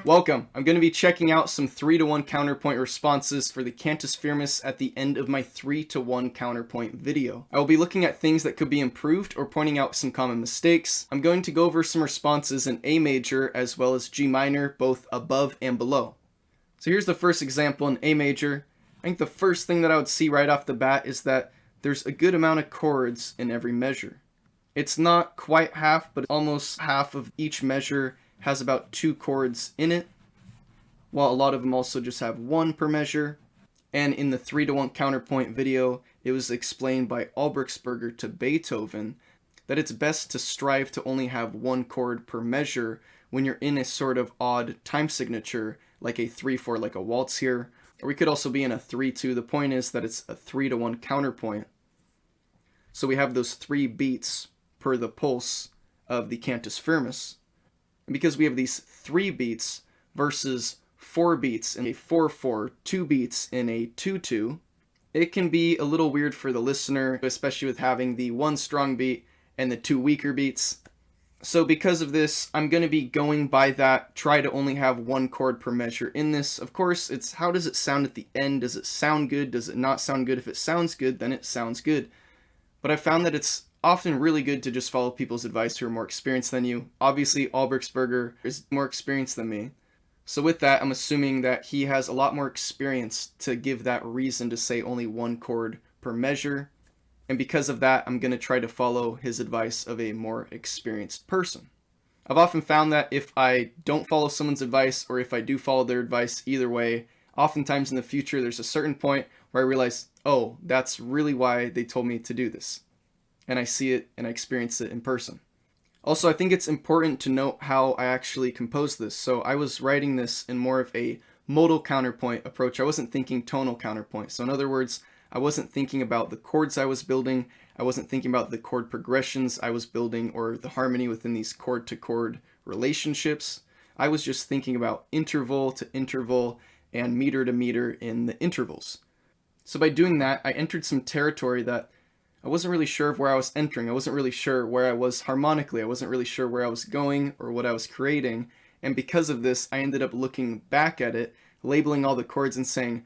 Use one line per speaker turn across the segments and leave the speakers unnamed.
Welcome! I'm going to be checking out some 3-to-1 counterpoint responses for the cantus firmus at the end of my 3-to-1 counterpoint video. I will be looking at things that could be improved or pointing out some common mistakes. I'm going to go over some responses in A major as well as G minor, both above and below. So here's the first example in A major. I think the first thing that I would see right off the bat is that there's a good amount of chords in every measure. It's not quite half, but almost half of each measure has about 2 chords in it, while a lot of them also just have 1 per measure. And in the 3-to-1 counterpoint video, it was explained by Albrechtsberger to Beethoven that it's best to strive to only have 1 chord per measure when you're in a sort of odd time signature, like a 3/4, like a waltz here, or we could also be in a 3/2. The point is that it's a 3-to-1 counterpoint. So we have those 3 beats per the pulse of the cantus firmus. And because we have these 3 beats versus 4 beats in a 4/4, 2 beats in a 2/2, it can be a little weird for the listener, especially with having the 1 strong beat and the 2 weaker beats. So because of this, I'm going to be going by that, try to only have 1 chord per measure in this. Of course, it's how does it sound at the end? Does it sound good? Does it not sound good? If it sounds good, then it sounds good. But I found that it's often really good to just follow people's advice who are more experienced than you. Obviously, Albrechtsberger is more experienced than me. So with that, I'm assuming that he has a lot more experience to give that reason to say only 1 chord per measure. And because of that, I'm going to try to follow his advice of a more experienced person. I've often found that if I don't follow someone's advice, or if I do follow their advice, either way, oftentimes in the future, there's a certain point where I realize, oh, that's really why they told me to do this. And I see it and I experience it in person. Also, I think it's important to note how I actually composed this. So I was writing this in more of a modal counterpoint approach. I wasn't thinking tonal counterpoint. So in other words, I wasn't thinking about the chords I was building. I wasn't thinking about the chord progressions I was building or the harmony within these chord to chord relationships. I was just thinking about interval to interval and meter to meter in the intervals. So by doing that, I entered some territory that I wasn't really sure of where I was entering. I wasn't really sure where I was harmonically. I wasn't really sure where I was going or what I was creating. And because of this, I ended up looking back at it, labeling all the chords and saying,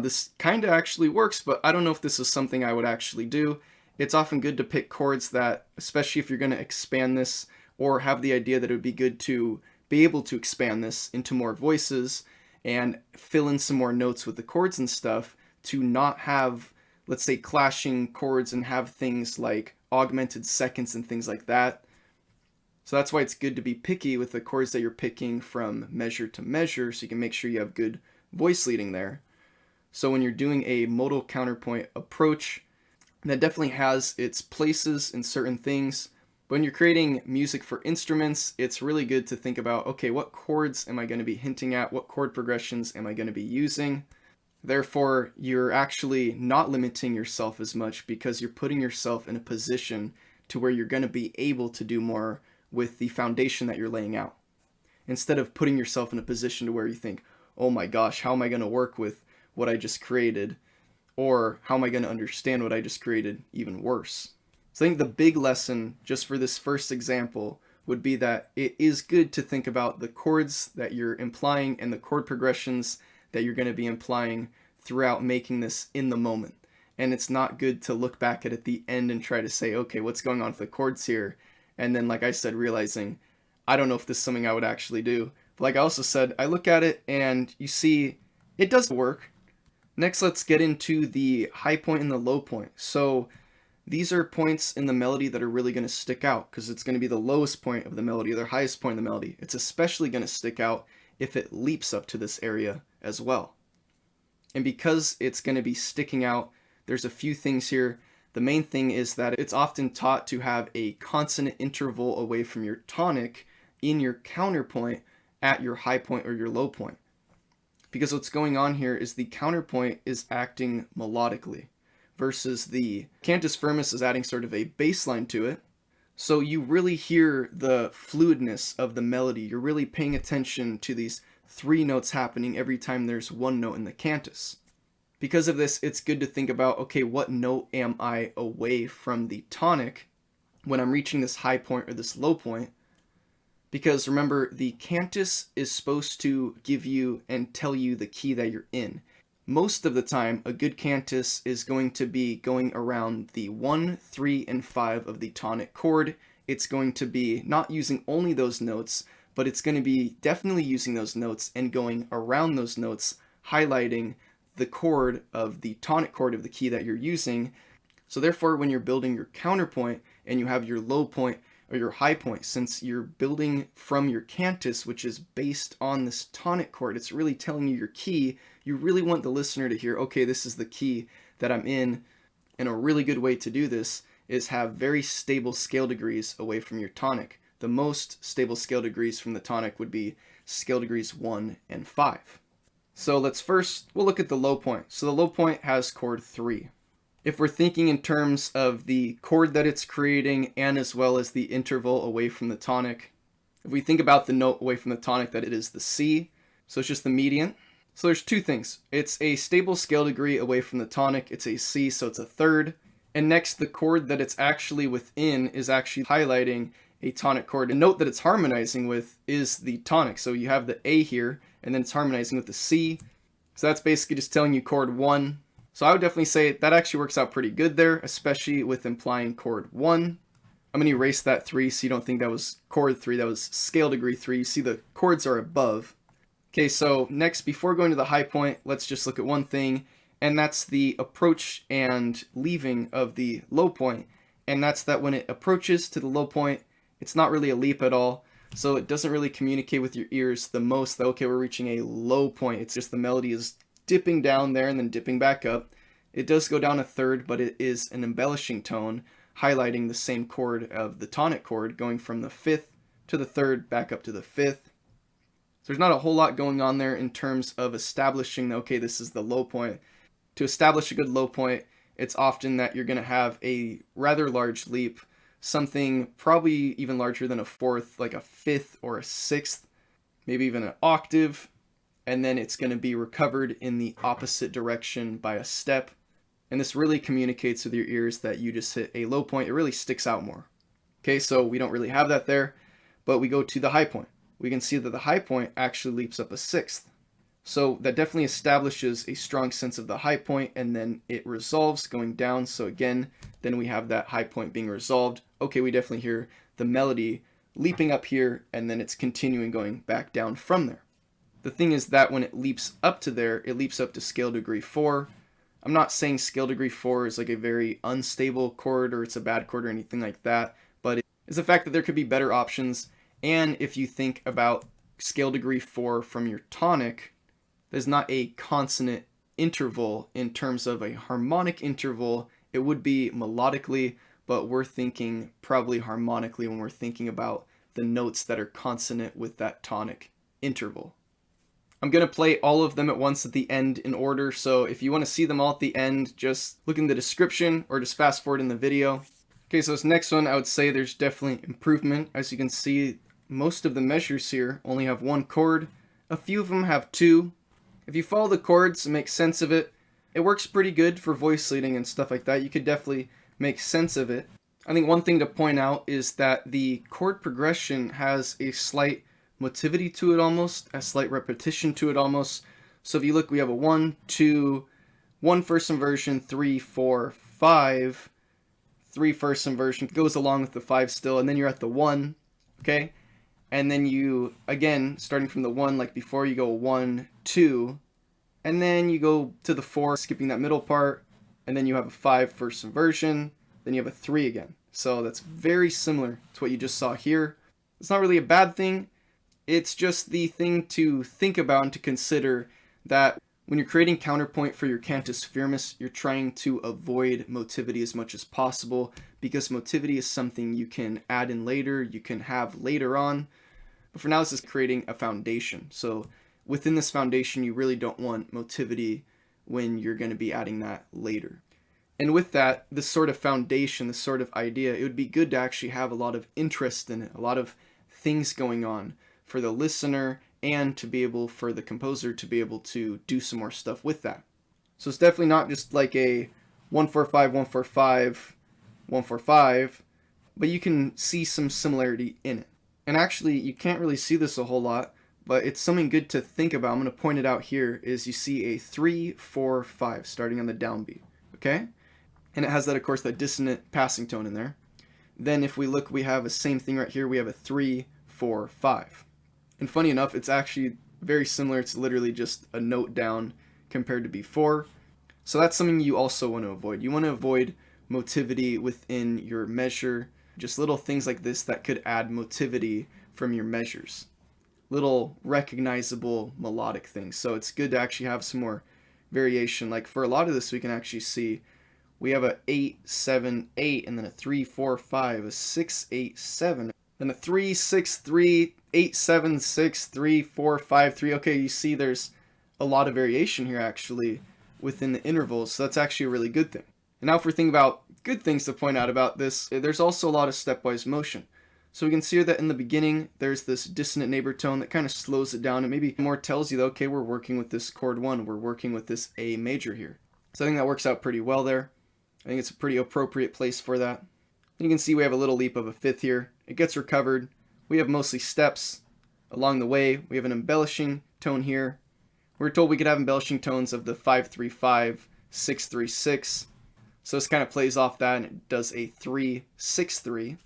this kind of actually works, but I don't know if this is something I would actually do. It's often good to pick chords that, especially if you're going to expand this or have the idea that it would be good to be able to expand this into more voices and fill in some more notes with the chords and stuff, to not have, let's say, clashing chords and have things like augmented seconds and things like that. So that's why it's good to be picky with the chords that you're picking from measure to measure, so you can make sure you have good voice leading there. So when you're doing a modal counterpoint approach, that definitely has its places in certain things. But when you're creating music for instruments, it's really good to think about, okay, what chords am I going to be hinting at? What chord progressions am I going to be using? Therefore, you're actually not limiting yourself as much because you're putting yourself in a position to where you're going to be able to do more with the foundation that you're laying out. Instead of putting yourself in a position to where you think, oh my gosh, how am I going to work with what I just created? Or how am I going to understand what I just created even worse? So I think the big lesson just for this first example would be that it is good to think about the chords that you're implying and the chord progressions that you're going to be implying throughout making this in the moment. And it's not good to look back at the end and try to say, okay, what's going on with the chords here? And then, like I said, realizing, I don't know if this is something I would actually do. But like I also said, I look at it and you see it does work. Next, let's get into the high point and the low point. So these are points in the melody that are really going to stick out because it's going to be the lowest point of the melody or the highest point of the melody. It's especially going to stick out if it leaps up to this area as well. And because it's going to be sticking out, there's a few things here. The main thing is that it's often taught to have a consonant interval away from your tonic in your counterpoint at your high point or your low point. Because what's going on here is the counterpoint is acting melodically versus the cantus firmus is adding sort of a bass line to it. So you really hear the fluidness of the melody. You're really paying attention to these 3 notes happening every time there's 1 note in the cantus. Because of this, it's good to think about, okay, what note am I away from the tonic when I'm reaching this high point or this low point? Because remember, the cantus is supposed to give you and tell you the key that you're in. Most of the time, a good cantus is going to be going around the 1, 3, and 5 of the tonic chord. It's going to be not using only those notes, but it's going to be definitely using those notes and going around those notes, highlighting the chord of the tonic chord of the key that you're using. So therefore, when you're building your counterpoint and you have your low point or your high point, since you're building from your cantus, which is based on this tonic chord, it's really telling you your key. You really want the listener to hear, okay, this is the key that I'm in. And a really good way to do this is have very stable scale degrees away from your tonic. The most stable scale degrees from the tonic would be scale degrees 1 and 5. So we'll look at the low point. So the low point has chord 3. If we're thinking in terms of the chord that it's creating and as well as the interval away from the tonic, if we think about the note away from the tonic, that it is the C, so it's just the median. So there's two things. It's a stable scale degree away from the tonic, it's a C, so it's a third. And next, the chord that it's actually within is actually highlighting a tonic chord. The note that it's harmonizing with is the tonic. So you have the A here, and then it's harmonizing with the C. So that's basically just telling you chord 1. So I would definitely say that actually works out pretty good there, especially with implying chord 1. I'm going to erase that 3 so you don't think that was chord 3, that was scale degree 3. You see the chords are above. Okay, so next, before going to the high point, let's just look at one thing, and that's the approach and leaving of the low point. And that's that when it approaches to the low point, it's not really a leap at all. So it doesn't really communicate with your ears the most that, okay, we're reaching a low point. It's just the melody is dipping down there and then dipping back up. It does go down a third, but it is an embellishing tone, highlighting the same chord of the tonic chord, going from the 5th to the 3rd, back up to the 5th. So there's not a whole lot going on there in terms of establishing, okay, this is the low point. To establish a good low point, it's often that you're going to have a rather large leap, something probably even larger than a 4th, like a 5th or a 6th, maybe even an octave. And then it's going to be recovered in the opposite direction by a step. And this really communicates with your ears that you just hit a low point. It really sticks out more. Okay, so we don't really have that there, but we go to the high point. We can see that the high point actually leaps up a 6th. So that definitely establishes a strong sense of the high point, and then it resolves going down. So again, then we have that high point being resolved. Okay, we definitely hear the melody leaping up here, and then it's continuing going back down from there. The thing is that when it leaps up to there, it leaps up to scale degree 4. I'm not saying scale degree 4 is like a very unstable chord or it's a bad chord or anything like that, but it's the fact that there could be better options. And if you think about scale degree 4 from your tonic, there's not a consonant interval in terms of a harmonic interval. It would be melodically, but we're thinking probably harmonically when we're thinking about the notes that are consonant with that tonic interval. I'm going to play all of them at once at the end in order, so if you want to see them all at the end, just look in the description or just fast forward in the video. Okay, so this next one, I would say there's definitely improvement. As you can see, most of the measures here only have one chord. A few of them have two. If you follow the chords and make sense of it, it works pretty good for voice leading and stuff like that. You could definitely make sense of it. I think one thing to point out is that the chord progression has a slight motivity to it almost, a slight repetition to it almost. So if you look, we have a 1, 2, 1 first inversion, 3, 4, 5, 3 first inversion, goes along with the 5 still, and then you're at the 1, okay? And then you, again, starting from the 1 like before, you go 1, 2, and then you go to the 4, skipping that middle part, and then you have a 5 first inversion, then you have a 3 again. So that's very similar to what you just saw here. It's not really a bad thing. It's just the thing to think about and to consider that when you're creating counterpoint for your cantus firmus, you're trying to avoid motivity as much as possible, because motivity is something you can add in later, you can have later on. But for now, this is creating a foundation. So within this foundation, you really don't want motivity when you're going to be adding that later. And with that, this sort of foundation, this sort of idea, it would be good to actually have a lot of interest in it, a lot of things going on for the listener and to be able, for the composer to be able to do some more stuff with that. So it's definitely not just like a 145, 145, 145, but you can see some similarity in it. And actually, you can't really see this a whole lot, but it's something good to think about. I'm going to point it out here is you see a 3, 4, 5 starting on the downbeat, okay? And it has that, of course, that dissonant passing tone in there. Then if we look, we have the same thing right here. We have a 3, 4, 5. And funny enough, it's actually very similar. It's literally just a note down compared to before. So that's something you also want to avoid. You want to avoid motivity within your measure. Just little things like this that could add motivity from your measures. Little recognizable melodic things. So it's good to actually have some more variation. Like for a lot of this, we can actually see we have a 8, 7, 8, and then a 3, 4, 5, a 6, 8, 7, then a 3, 6, 3, 8, 7, 6, 3, 4, 5, 3. Okay, you see there's a lot of variation here actually within the intervals, so that's actually a really good thing. And now if we're thinking about good things to point out about this, there's also a lot of stepwise motion. So we can see that in the beginning, there's this dissonant neighbor tone that kind of slows it down and maybe more tells you that, okay, we're working with this chord 1, we're working with this A major here. So I think that works out pretty well there. I think it's a pretty appropriate place for that. And you can see we have a little leap of a fifth here. It gets recovered. We have mostly steps along the way. We have an embellishing tone here. We're told we could have embellishing tones of the 5-3-5, 6-3-6. So this kind of plays off that and it does a 3-6-3.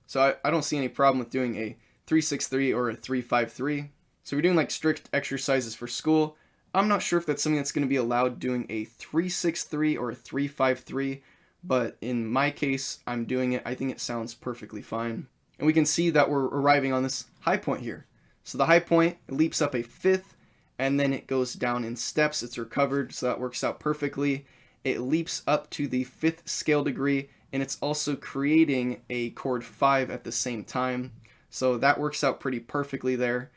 So I don't see any problem with doing a 3-6-3 or a 3-5-3. So if you're doing like strict exercises for school, I'm not sure if that's something that's going to be allowed doing a 3-6-3 or a 3-5-3, but in my case, I'm doing it. I think it sounds perfectly fine. And we can see that we're arriving on this high point here. So the high point, it leaps up a fifth, and then it goes down in steps. It's recovered, so that works out perfectly. It leaps up to the fifth scale degree, and it's also creating a chord 5 at the same time. So that works out pretty perfectly there.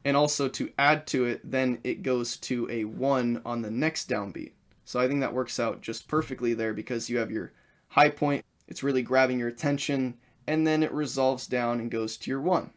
And also to add to it, then it goes to a 1 on the next downbeat. So I think that works out just perfectly there because you have your high point, it's really grabbing your attention, and then it resolves down and goes to your 1.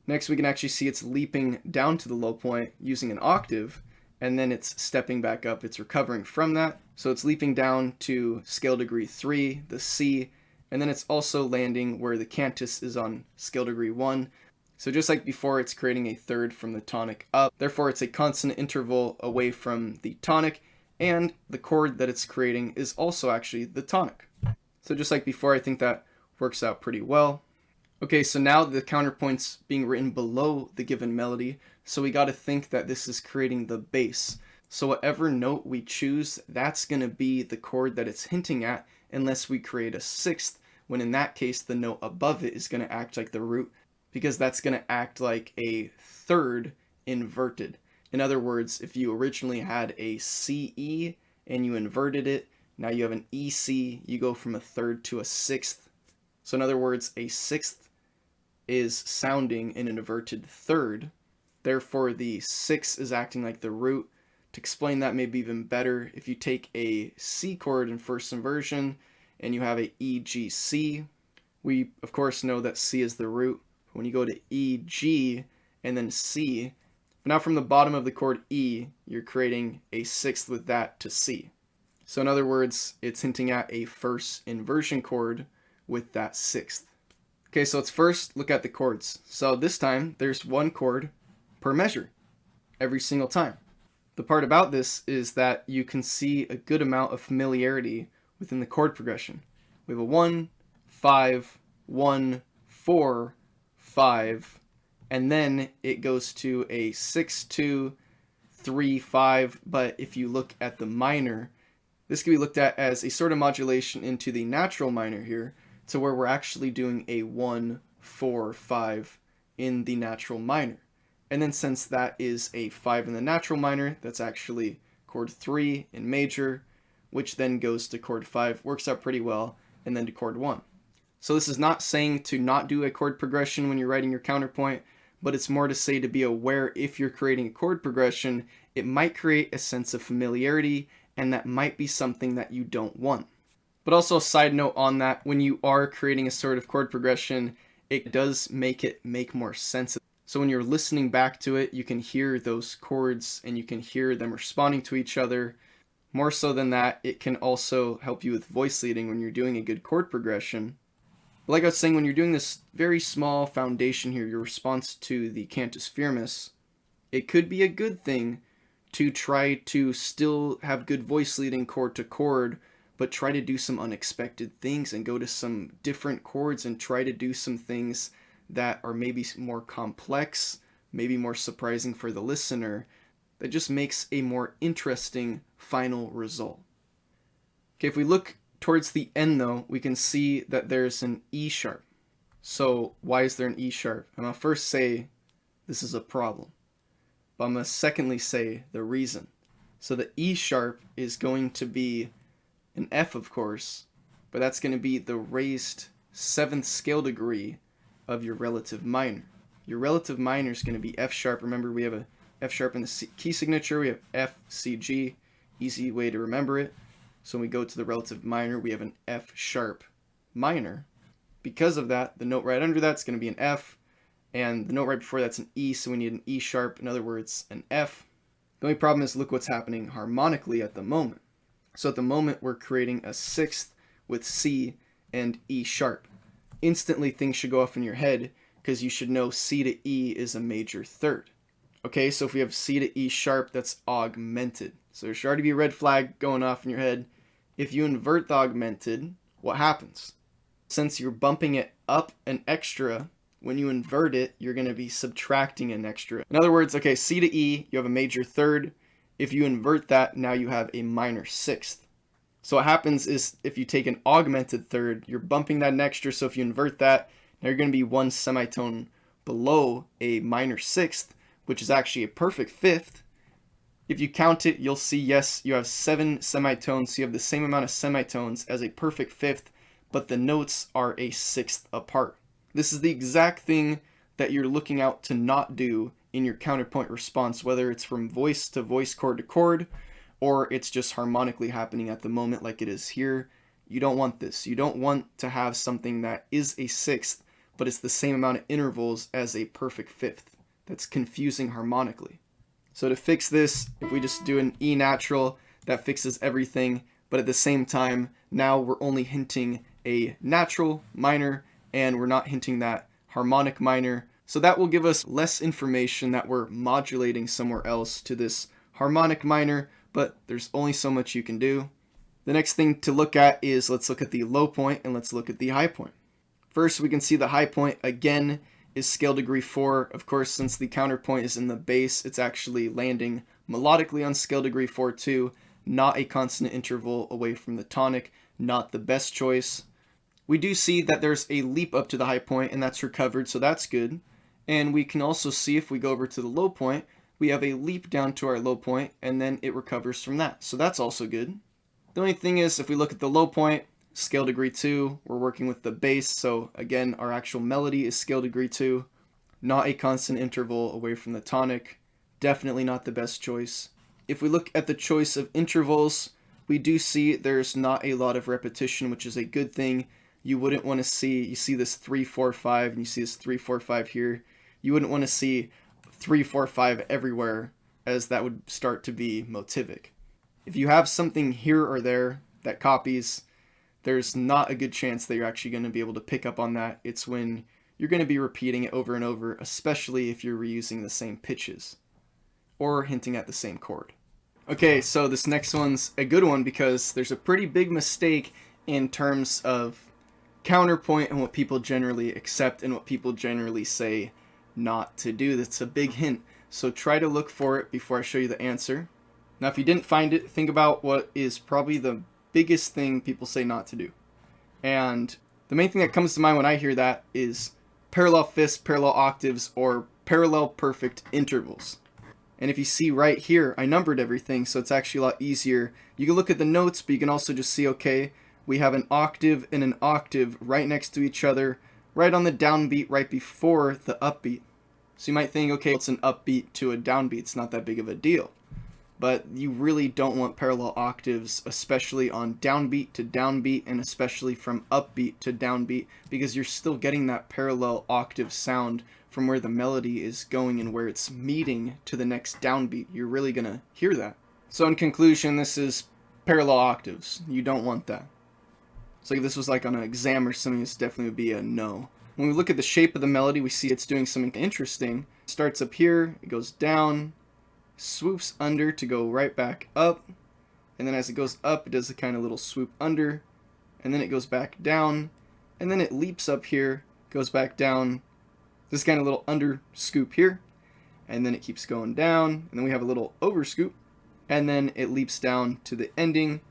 Next we can actually see it's leaping down to the low point using an octave, and then it's stepping back up, it's recovering from that. So it's leaping down to scale degree 3, the C, and then it's also landing where the cantus is on scale degree 1. So just like before, it's creating a third from the tonic up. Therefore, it's a consonant interval away from the tonic, and the chord that it's creating is also actually the tonic. So just like before, I think that works out pretty well. Okay, so now the counterpoint's being written below the given melody, so we got to think that this is creating the bass. So whatever note we choose, that's going to be the chord that it's hinting at, unless we create a sixth, when in that case, the note above it is going to act like the root, because that's going to act like a third inverted. In other words, if you originally had a CE and you inverted it, now you have an EC, you go from a third to a sixth. So in other words, a sixth is sounding in an inverted third. Therefore, the sixth is acting like the root. To explain that maybe even better, if you take a C chord in first inversion and you have a E, G, C, we of course know that C is the root. When you go to E, G, and then C, but now from the bottom of the chord E, you're creating a sixth with that to C. So in other words, it's hinting at a first inversion chord with that sixth. Okay, so let's first look at the chords. So this time, there's one chord per measure, every single time. The part about this is that you can see a good amount of familiarity within the chord progression. We have a 1, 5, 1, 4, 5, and then it goes to a 6, 2, 3, 5, but if you look at the minor, this can be looked at as a sort of modulation into the natural minor here, to where we're actually doing a 1, 4, 5 in the natural minor. And then since that is a 5 in the natural minor, that's actually chord 3 in major, which then goes to chord 5, works out pretty well, and then to chord 1. So this is not saying to not do a chord progression when you're writing your counterpoint, but it's more to say to be aware if you're creating a chord progression, it might create a sense of familiarity, and that might be something that you don't want. But also a side note on that, when you are creating a sort of chord progression, it does make it make more sense. So when you're listening back to it, you can hear those chords and you can hear them responding to each other. More so than that, it can also help you with voice leading when you're doing a good chord progression. But like I was saying, when you're doing this very small foundation here, your response to the cantus firmus, it could be a good thing to try to still have good voice leading chord to chord, but try to do some unexpected things and go to some different chords and try to do some things that are maybe more complex, maybe more surprising for the listener, that just makes a more interesting final result. Okay, if we look towards the end though, we can see that there's an E sharp. So why is there an E sharp? I'm going to first say this is a problem, but I'm going to secondly say the reason. So the E sharp is going to be an F, of course, but that's going to be the raised 7th scale degree of your relative minor. Your relative minor is going to be F sharp. Remember, we have a F sharp in the key signature. We have F, C, G. Easy way to remember it. So when we go to the relative minor, we have an F sharp minor. Because of that, the note right under that's going to be an F, and the note right before that's an E, so we need an E sharp, in other words, an F. The only problem is look what's happening harmonically at the moment. So at the moment, we're creating a 6th with C and E sharp. Instantly, things should go off in your head, because you should know C to E is a major third. Okay, so if we have C to E sharp, that's augmented. So there should already be a red flag going off in your head. If you invert the augmented, what happens? Since you're bumping it up an extra, when you invert it, you're going to be subtracting an extra. In other words, okay, C to E, you have a major third. If you invert that, now you have a minor 6th. So what happens is if you take an augmented third, you're bumping that an extra. So if you invert that, now you're going to be 1 semitone below a minor 6th, which is actually a perfect 5th. If you count it, you'll see, yes, you have 7 semitones, so you have the same amount of semitones as a perfect 5th, but the notes are a 6th apart. This is the exact thing that you're looking out to not do in your counterpoint response, whether it's from voice to voice, chord to chord, or it's just harmonically happening at the moment like it is here. You don't want this. You don't want to have something that is a 6th, but it's the same amount of intervals as a perfect 5th. That's confusing harmonically. So to fix this, if we just do an E natural, that fixes everything. But at the same time, now we're only hinting a natural minor, and we're not hinting that harmonic minor. So that will give us less information that we're modulating somewhere else to this harmonic minor, but there's only so much you can do. The next thing to look at is, let's look at the low point and let's look at the high point. First, we can see the high point again is scale degree 4. Of course, since the counterpoint is in the bass, it's actually landing melodically on scale degree 4 too, not a consonant interval away from the tonic, not the best choice. We do see that there's a leap up to the high point, and that's recovered, so that's good. And we can also see, if we go over to the low point, we have a leap down to our low point, and then it recovers from that, so that's also good. The only thing is, if we look at the low point, scale degree 2, we're working with the bass, so again, our actual melody is scale degree 2, not a constant interval away from the tonic, definitely not the best choice. If we look at the choice of intervals, we do see there's not a lot of repetition, which is a good thing. You wouldn't want to see, you see this 3, 4, 5, and you see this 3, 4, 5 here. You wouldn't want to see 3, 4, 5 everywhere, as that would start to be motivic. If you have something here or there that copies, there's not a good chance that you're actually going to be able to pick up on that. It's when you're going to be repeating it over and over, especially if you're reusing the same pitches or hinting at the same chord. Okay, so this next one's a good one because there's a pretty big mistake in terms of counterpoint and what people generally accept and what people generally say not to do. That's a big hint. So try to look for it before I show you the answer. Now, if you didn't find it, think about what is probably the biggest thing people say not to do. And the main thing that comes to mind when I hear that is parallel fifths, parallel octaves, or parallel perfect intervals. And if you see right here, I numbered everything, so it's actually a lot easier. You can look at the notes, but you can also just see, okay, we have an octave and an octave right next to each other, right on the downbeat, right before the upbeat. So you might think, okay, it's an upbeat to a downbeat. It's not that big of a deal. But you really don't want parallel octaves, especially on downbeat to downbeat, and especially from upbeat to downbeat, because you're still getting that parallel octave sound from where the melody is going and where it's meeting to the next downbeat. You're really going to hear that. So in conclusion, this is parallel octaves. You don't want that. So if this was like on an exam or something, this definitely would be a no. When we look at the shape of the melody, we see it's doing something interesting. It starts up here, it goes down, swoops under to go right back up, and then as it goes up, it does a kind of little swoop under, and then it goes back down, and then it leaps up here, goes back down, this kind of little under scoop here, and then it keeps going down, and then we have a little over scoop, and then it leaps down to the ending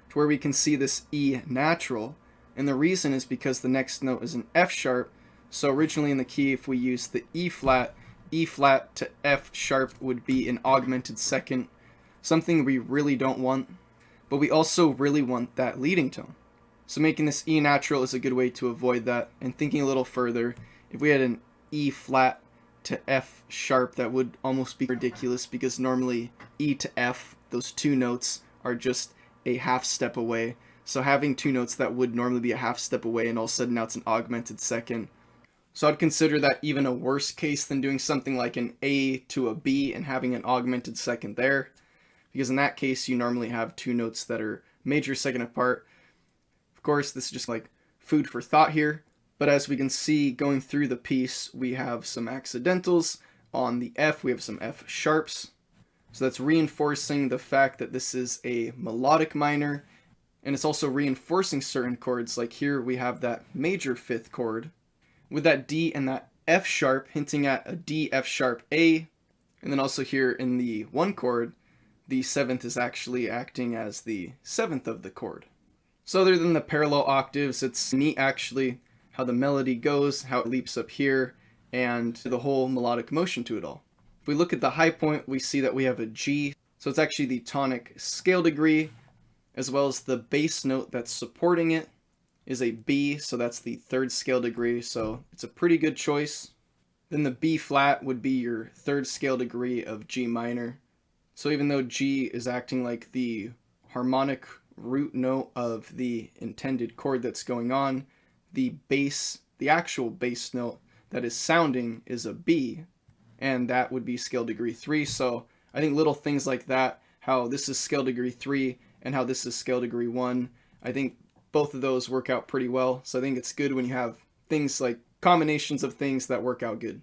to where we can see this E natural. And the reason is because the next note is an F sharp. So originally in the key, if we use the E flat to F sharp would be an augmented second, something we really don't want, but we also really want that leading tone. So making this E natural is a good way to avoid that. And thinking a little further, if we had an E flat to F sharp, that would almost be ridiculous, because normally E to F, those two notes, are just a half step away. So having two notes that would normally be a half step away, and all of a sudden now it's an augmented second. So I'd consider that even a worse case than doing something like an A to a B and having an augmented second there, because in that case you normally have two notes that are major second apart. Of course, this is just like food for thought here, but as we can see going through the piece, we have some accidentals. On the F, we have some F sharps. So that's reinforcing the fact that this is a melodic minor, and it's also reinforcing certain chords. Like here we have that major fifth chord with that D and that F sharp hinting at a D, F sharp, A. And then also here in the one chord, the seventh is actually acting as the seventh of the chord. So other than the parallel octaves, it's neat actually how the melody goes, how it leaps up here, and the whole melodic motion to it all. If we look at the high point, we see that we have a G, so it's actually the tonic scale degree, as well as the bass note that's supporting it is a B, so that's the third scale degree, so it's a pretty good choice. Then the B flat would be your third scale degree of G minor. So even though G is acting like the harmonic root note of the intended chord that's going on, the bass, the actual bass note that is sounding is a B, and that would be scale degree 3. So I think little things like that, how this is scale degree 3 and how this is scale degree 1, I think both of those work out pretty well. So I think it's good when you have things like combinations of things that work out good.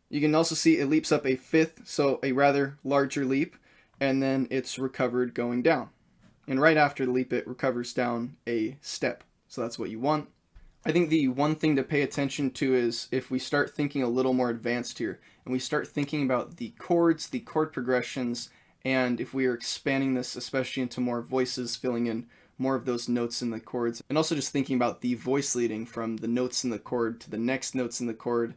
You can also see it leaps up a fifth, so a rather larger leap, and then it's recovered going down. And right after the leap, it recovers down a step. So that's what you want. I think the one thing to pay attention to is if we start thinking a little more advanced here, and we start thinking about the chords, the chord progressions, and if we are expanding this especially into more voices, filling in more of those notes in the chords, and also just thinking about the voice leading from the notes in the chord to the next notes in the chord,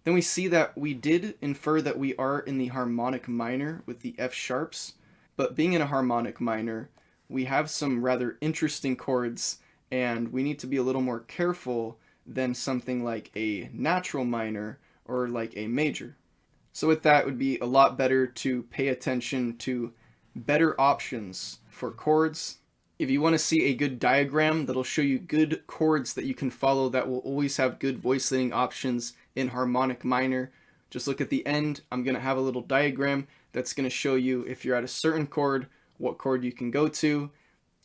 then we see that we did infer that we are in the harmonic minor with the F sharps, but being in a harmonic minor, we have some rather interesting chords, and we need to be a little more careful than something like a natural minor or like a major. So with that, it would be a lot better to pay attention to better options for chords. If you want to see a good diagram that'll show you good chords that you can follow that will always have good voice leading options in harmonic minor, just look at the end. I'm going to have a little diagram that's going to show you if you're at a certain chord, what chord you can go to,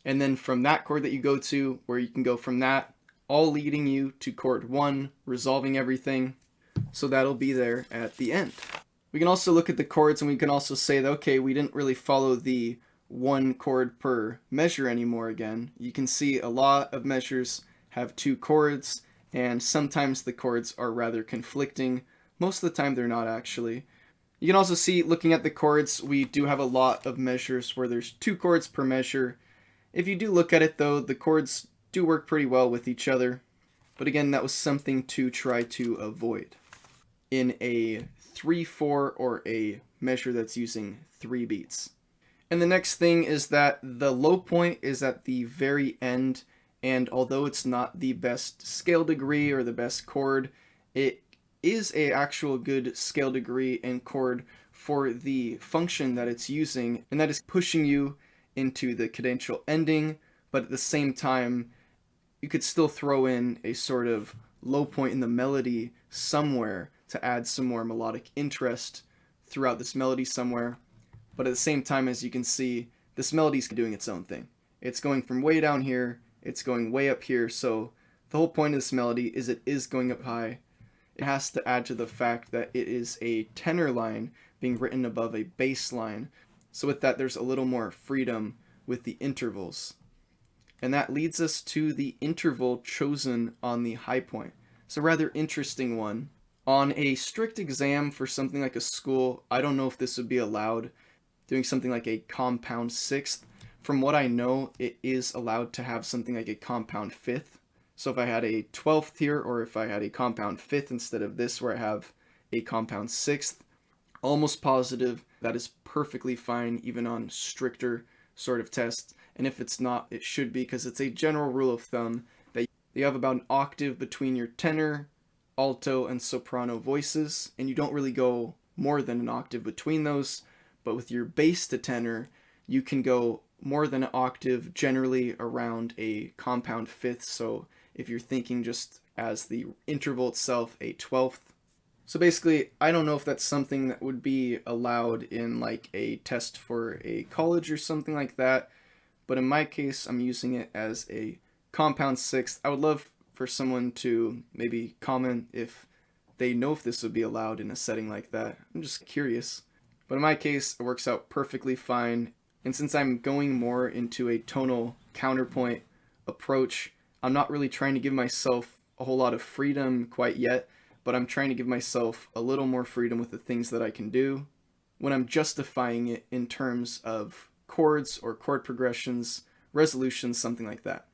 and then from that chord that you go to, where you can go from that, all leading you to chord 1, resolving everything. So that'll be there at the end. We can also look at the chords, and we can also say that, okay, we didn't really follow the one chord per measure anymore again. You can see a lot of measures have two chords, and sometimes the chords are rather conflicting. Most of the time they're not actually. You can also see, looking at the chords, we do have a lot of measures where there's two chords per measure. If you do look at it though, the chords do work pretty well with each other. But again, that was something to try to avoid in a 3/4 or a measure that's using 3 beats. And the next thing is that the low point is at the very end, and although it's not the best scale degree or the best chord, it is a actual good scale degree and chord for the function that it's using, and that is pushing you into the cadential ending, but at the same time you could still throw in a sort of low point in the melody somewhere to add some more melodic interest throughout this melody somewhere. But at the same time, as you can see, this melody's doing its own thing. It's going from way down here, it's going way up here. So the whole point of this melody is it is going up high. It has to add to the fact that it is a tenor line being written above a bass line. So with that, there's a little more freedom with the intervals. And that leads us to the interval chosen on the high point. It's a rather interesting one. On a strict exam for something like a school, I don't know if this would be allowed, doing something like a compound sixth. From what I know, it is allowed to have something like a compound fifth. So if I had a 12th here, or if I had a compound fifth instead of this where I have a compound sixth, almost positive that is perfectly fine even on stricter sort of tests. And if it's not, it should be, because it's a general rule of thumb that you have about an octave between your tenor, alto, and soprano voices, and you don't really go more than an octave between those. But with your bass to tenor, you can go more than an octave, generally around a compound fifth. So if you're thinking just as the interval itself, a 12th. So basically, I don't know if that's something that would be allowed in like a test for a college or something like that. But in my case, I'm using it as a compound sixth. I would love for someone to maybe comment if they know if this would be allowed in a setting like that. I'm just curious. But in my case, it works out perfectly fine. And since I'm going more into a tonal counterpoint approach, I'm not really trying to give myself a whole lot of freedom quite yet, but I'm trying to give myself a little more freedom with the things that I can do when I'm justifying it in terms of chords or chord progressions, resolutions, something like that.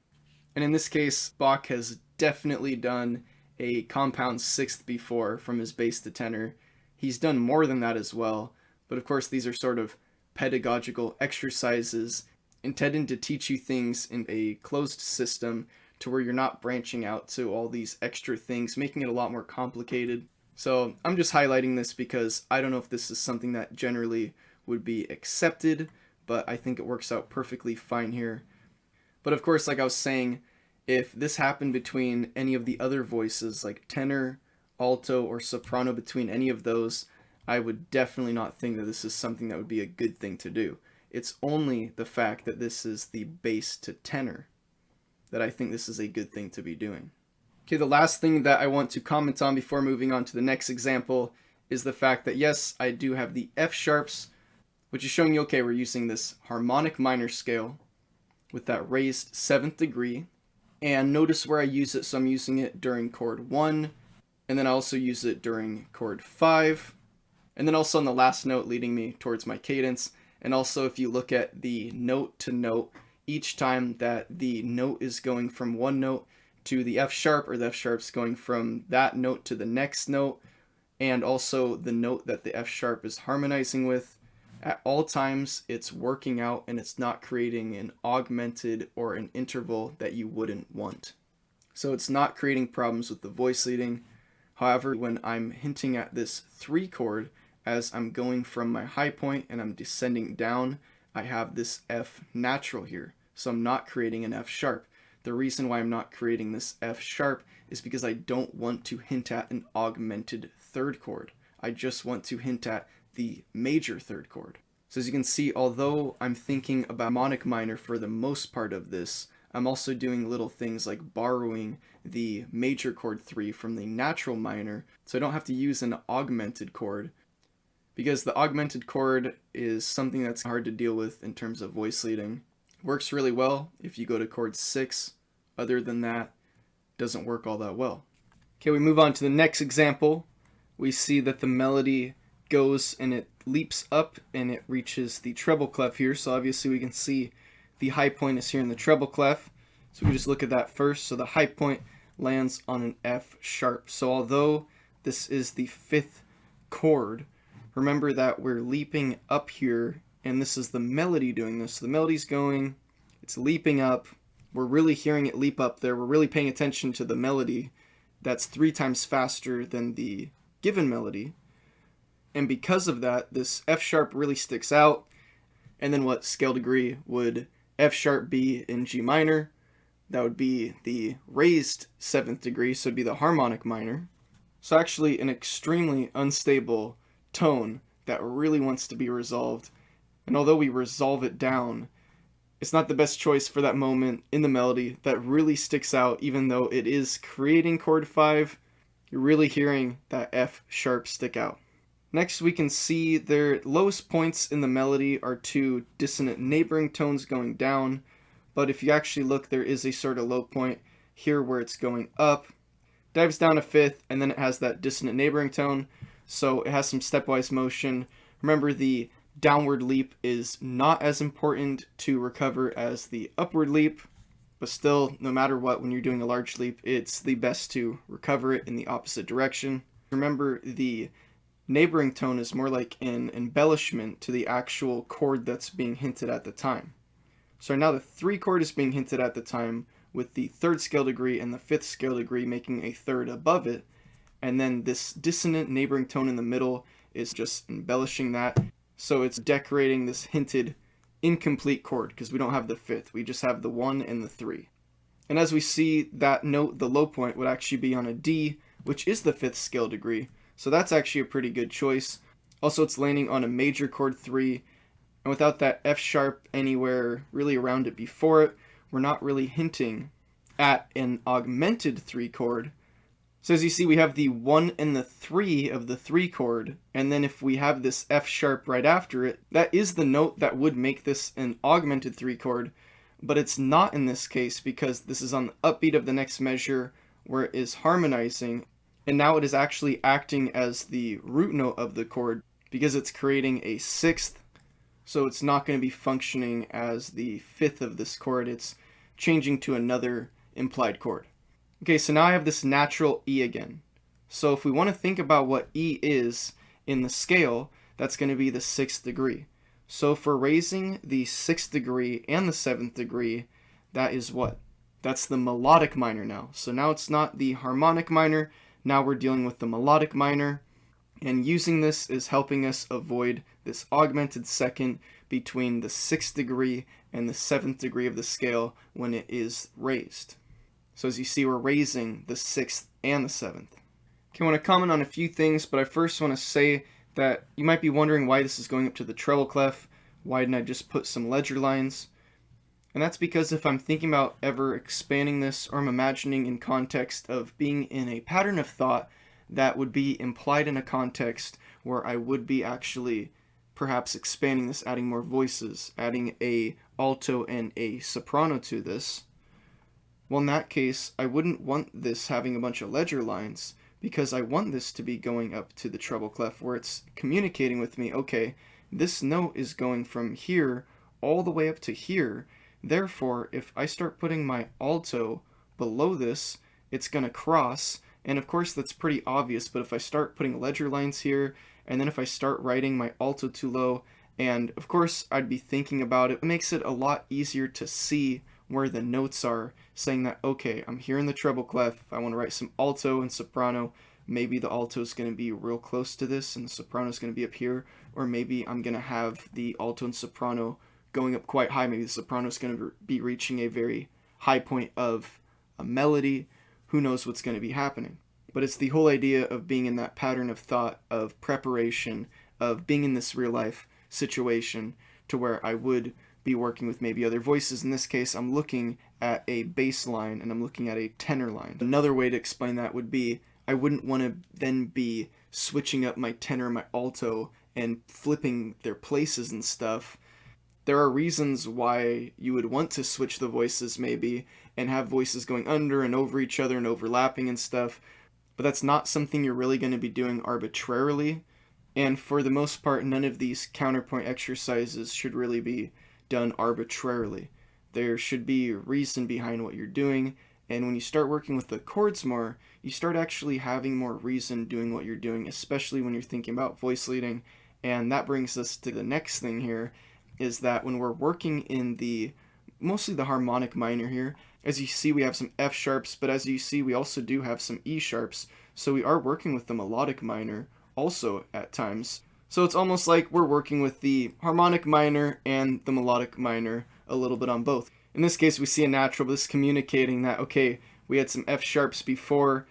And in this case, Bach has definitely done a compound sixth before from his bass to tenor. He's done more than that as well, but of course these are sort of pedagogical exercises intended to teach you things in a closed system to where you're not branching out to all these extra things, making it a lot more complicated. So I'm just highlighting this because I don't know if this is something that generally would be accepted, but I think it works out perfectly fine here. But of course, like I was saying, if this happened between any of the other voices, like tenor, alto, or soprano, between any of those, I would definitely not think that this is something that would be a good thing to do. It's only the fact that this is the bass to tenor that I think this is a good thing to be doing. Okay, the last thing that I want to comment on before moving on to the next example is the fact that yes, I do have the F sharps, which is showing you, okay, we're using this harmonic minor scale with that raised 7th degree. And notice where I use it. So I'm using it during chord 1, and then I also use it during chord 5, and then also on the last note leading me towards my cadence. And also if you look at the note to note, each time that the note is going from one note to the F sharp, or the F sharp's going from that note to the next note, and also the note that the F sharp is harmonizing with, at all times it's working out and it's not creating an augmented or an interval that you wouldn't want. So it's not creating problems with the voice leading. However, when I'm hinting at this 3 chord as I'm going from my high point and I'm descending down, I have this F natural here. So I'm not creating an F sharp. The reason why I'm not creating this F sharp is because I don't want to hint at an augmented 3rd chord. I just want to hint at the major 3rd chord. So as you can see, although I'm thinking about harmonic minor for the most part of this, I'm also doing little things like borrowing the major chord 3 from the natural minor, so I don't have to use an augmented chord, because the augmented chord is something that's hard to deal with in terms of voice leading. It works really well if you go to chord 6. Other than that, it doesn't work all that well. Okay, we move on to the next example. We see that the melody goes and it leaps up and it reaches the treble clef here. So obviously we can see the high point is here in the treble clef. So we just look at that first. So the high point lands on an F sharp. So although this is the 5th chord, remember that we're leaping up here, and this is the melody doing this. So the melody's going, it's leaping up. We're really hearing it leap up there. We're really paying attention to the melody. That's 3 times faster than the given melody. And because of that, this F sharp really sticks out. And then what scale degree would F sharp be in G minor? That would be the raised 7th degree, so it'd be the harmonic minor. So actually an extremely unstable tone that really wants to be resolved. And although we resolve it down, It's not the best choice for that moment in the melody that really sticks out, even though it is creating chord 5. You're really hearing that F sharp stick out. Next, we can see their lowest points in the melody are 2 dissonant neighboring tones going down, but if you actually look, there is a sort of low point here where it's going up, dives down a 5th, and then it has that dissonant neighboring tone, so it has some stepwise motion. Remember, the downward leap is not as important to recover as the upward leap, but still, no matter what, when you're doing a large leap, it's the best to recover it in the opposite direction. Remember, the neighboring tone is more like an embellishment to the actual chord that's being hinted at the time. So now the 3 chord is being hinted at the time, with the 3rd scale degree and the 5th scale degree making a 3rd above it, and then this dissonant neighboring tone in the middle is just embellishing that. So it's decorating this hinted incomplete chord because we don't have the 5th, we just have the 1 and the 3. And as we see, that note, the low point, would actually be on a D, which is the 5th scale degree. So that's actually a pretty good choice. Also, it's landing on a major chord 3, and without that F sharp anywhere really around it before it, we're not really hinting at an augmented 3 chord. So as you see, we have the 1 and the 3 of the 3 chord, and then if we have this F sharp right after it, that is the note that would make this an augmented 3 chord, but it's not in this case because this is on the upbeat of the next measure where it is harmonizing, and now it is actually acting as the root note of the chord because it's creating a 6th, so it's not going to be functioning as the 5th of this chord, it's changing to another implied chord. Okay, so now I have this natural E again. So if we want to think about what E is in the scale, that's going to be the 6th degree. So for raising the 6th degree and the 7th degree, that is what? That's the melodic minor now. So now it's not the harmonic minor, now we're dealing with the melodic minor, and using this is helping us avoid this augmented second between the 6th degree and the 7th degree of the scale when it is raised. So as you see, we're raising the 6th and the 7th. Okay, I want to comment on a few things, but I first want to say that you might be wondering why this is going up to the treble clef. Why didn't I just put some ledger lines? And that's because if I'm thinking about ever expanding this, or I'm imagining in context of being in a pattern of thought that would be implied in a context where I would be actually perhaps expanding this, adding more voices, adding a alto and a soprano to this, well, in that case, I wouldn't want this having a bunch of ledger lines, because I want this to be going up to the treble clef where it's communicating with me, okay, this note is going from here all the way up to here. Therefore, if I start putting my alto below this, it's going to cross, and of course that's pretty obvious, but if I start putting ledger lines here, and then if I start writing my alto too low, and of course I'd be thinking about it, it makes it a lot easier to see where the notes are, saying that, okay, I'm here in the treble clef, I want to write some alto and soprano, maybe the alto is going to be real close to this and the soprano is going to be up here, or maybe I'm going to have the alto and soprano going up quite high, maybe the soprano is going to be reaching a very high point of a melody, who knows what's going to be happening. But it's the whole idea of being in that pattern of thought, of preparation, of being in this real life situation to where I would be working with maybe other voices. In this case, I'm looking at a bass line and I'm looking at a tenor line. Another way to explain that would be I wouldn't want to then be switching up my tenor and my alto and flipping their places and stuff. There are reasons why you would want to switch the voices maybe and have voices going under and over each other and overlapping and stuff, but that's not something you're really going to be doing arbitrarily. And for the most part, none of these counterpoint exercises should really be done arbitrarily. There should be a reason behind what you're doing, and when you start working with the chords more, you start actually having more reason doing what you're doing, especially when you're thinking about voice leading. And that brings us to the next thing here, is that when we're working in mostly the harmonic minor here, as you see we have some F sharps, but as you see we also do have some E sharps, so we are working with the melodic minor also at times. So it's almost like we're working with the harmonic minor and the melodic minor a little bit on both. In this case, we see a natural, but this is communicating that, okay, we had some F sharps before,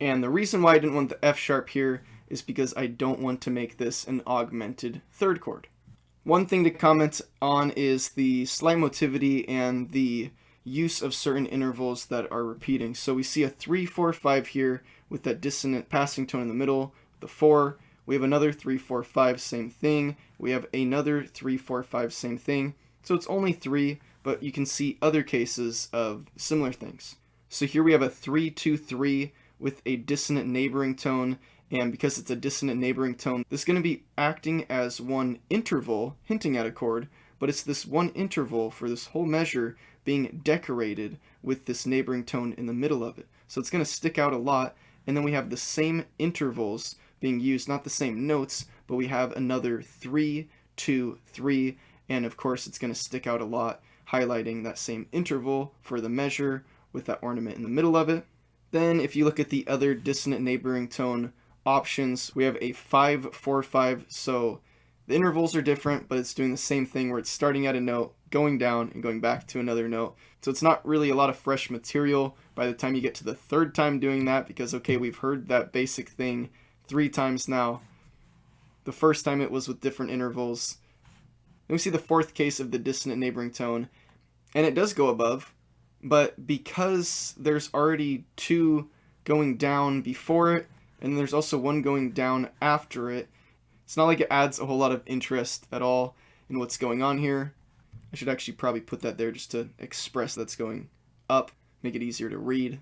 and the reason why I didn't want the F sharp here is because I don't want to make this an augmented third chord. One thing to comment on is the slight motivity and the use of certain intervals that are repeating. So we see a 3, 4, 5 here with that dissonant passing tone in the middle, the 4. We have another 3, 4, 5, same thing. We have another 3, 4, 5, same thing. So it's only 3, but you can see other cases of similar things. So here we have a 3, 2, 3 with a dissonant neighboring tone, and because it's a dissonant neighboring tone, this is going to be acting as one interval, hinting at a chord, but it's this one interval for this whole measure being decorated with this neighboring tone in the middle of it. So it's going to stick out a lot, and then we have the same intervals being used, not the same notes, but we have another 3, 2, 3, and of course it's going to stick out a lot, highlighting that same interval for the measure with that ornament in the middle of it. Then if you look at the other dissonant neighboring tone options, we have a 5, 4, 5, so the intervals are different, but it's doing the same thing where it's starting at a note, going down, and going back to another note. So it's not really a lot of fresh material by the time you get to the third time doing that, because okay, we've heard that basic thing 3 times now. The first time it was with different intervals. Then we see the fourth case of the dissonant neighboring tone, and it does go above, but because there's already 2 going down before it, and there's also 1 going down after it, it's not like it adds a whole lot of interest at all in what's going on here. I should actually probably put that there just to express that's going up, make it easier to read.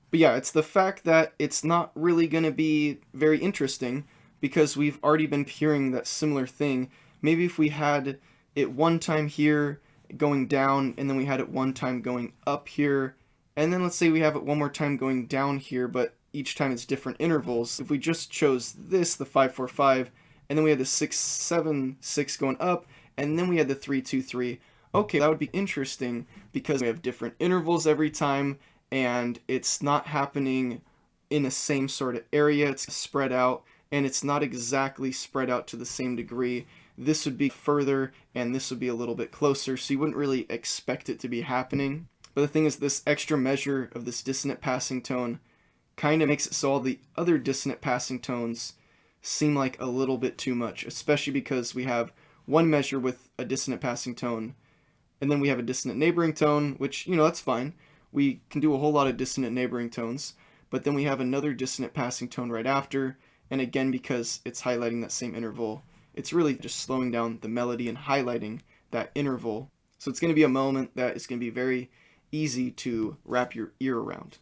But yeah, it's the fact that it's not really going to be very interesting because we've already been hearing that similar thing. Maybe if we had it one time here going down, and then we had it one time going up here, and then let's say we have it one more time going down here, but each time it's different intervals. If we just chose this, the 5, 4, 5, and then we had the 6, 7, 6 going up, and then we had the 3, 2, 3, okay, that would be interesting because we have different intervals every time, and it's not happening in the same sort of area. It's spread out, and it's not exactly spread out to the same degree. This would be further, and this would be a little bit closer, so you wouldn't really expect it to be happening. But the thing is, this extra measure of this dissonant passing tone kind of makes it so all the other dissonant passing tones seem like a little bit too much, especially because we have one measure with a dissonant passing tone, and then we have a dissonant neighboring tone, which, that's fine. We can do a whole lot of dissonant neighboring tones, but then we have another dissonant passing tone right after, and again, because it's highlighting that same interval, it's really just slowing down the melody and highlighting that interval. So it's going to be a moment that is going to be very easy to wrap your ear around.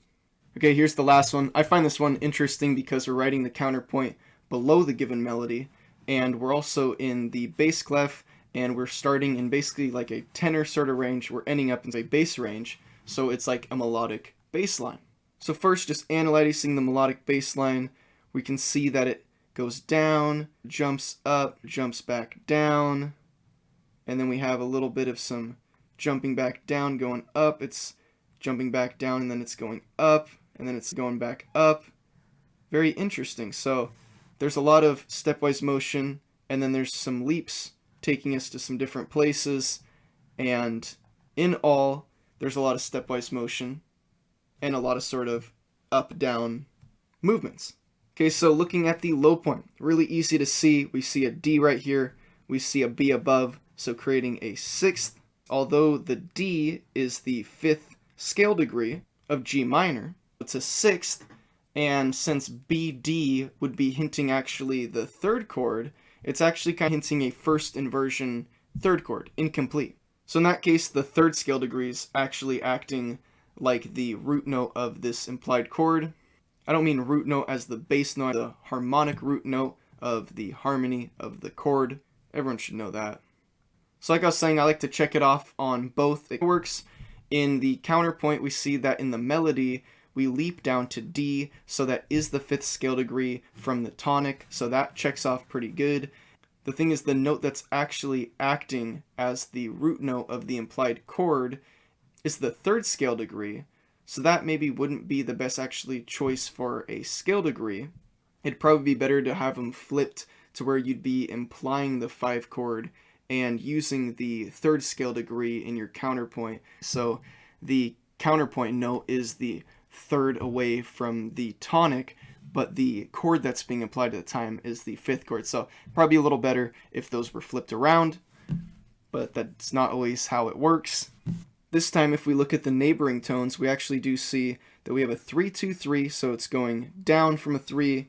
Okay, here's the last one. I find this one interesting because we're writing the counterpoint below the given melody, and we're also in the bass clef, and we're starting in basically like a tenor sort of range. We're ending up in a bass range, so it's like a melodic bass line. So first, just analyzing the melodic bass line, we can see that it goes down, jumps up, jumps back down, and then we have a little bit of some jumping back down, going up, it's jumping back down, and then it's going up, and then it's going back up. Very interesting. So there's a lot of stepwise motion, and then there's some leaps taking us to some different places, and in all, there's a lot of stepwise motion and a lot of sort of up-down movements. Okay, so looking at the low point, really easy to see. We see a D right here, we see a B above, so creating a sixth. Although the D is the 5th scale degree of G minor, it's a 6th, and since BD would be hinting actually the 3rd chord, it's actually kind of hinting a first inversion 3rd chord, incomplete. So in that case, the 3rd scale degree is actually acting like the root note of this implied chord. I don't mean root note as the bass note, the harmonic root note of the harmony of the chord. Everyone should know that. So like I was saying, I like to check it off on both. It works. In the counterpoint, we see that in the melody, we leap down to D, so that is the 5th scale degree from the tonic, so that checks off pretty good. The thing is, the note that's actually acting as the root note of the implied chord is the 3rd scale degree, so that maybe wouldn't be the best actually choice for a scale degree. It'd probably be better to have them flipped to where you'd be implying the 5 chord and using the 3rd scale degree in your counterpoint. So the counterpoint note is the 3rd away from the tonic, but the chord that's being applied at the time is the 5th chord. So probably a little better if those were flipped around. but that's not always how it works. This time, if we look at the neighboring tones, we actually do see that we have a 3, 2, 3, so it's going down from a 3,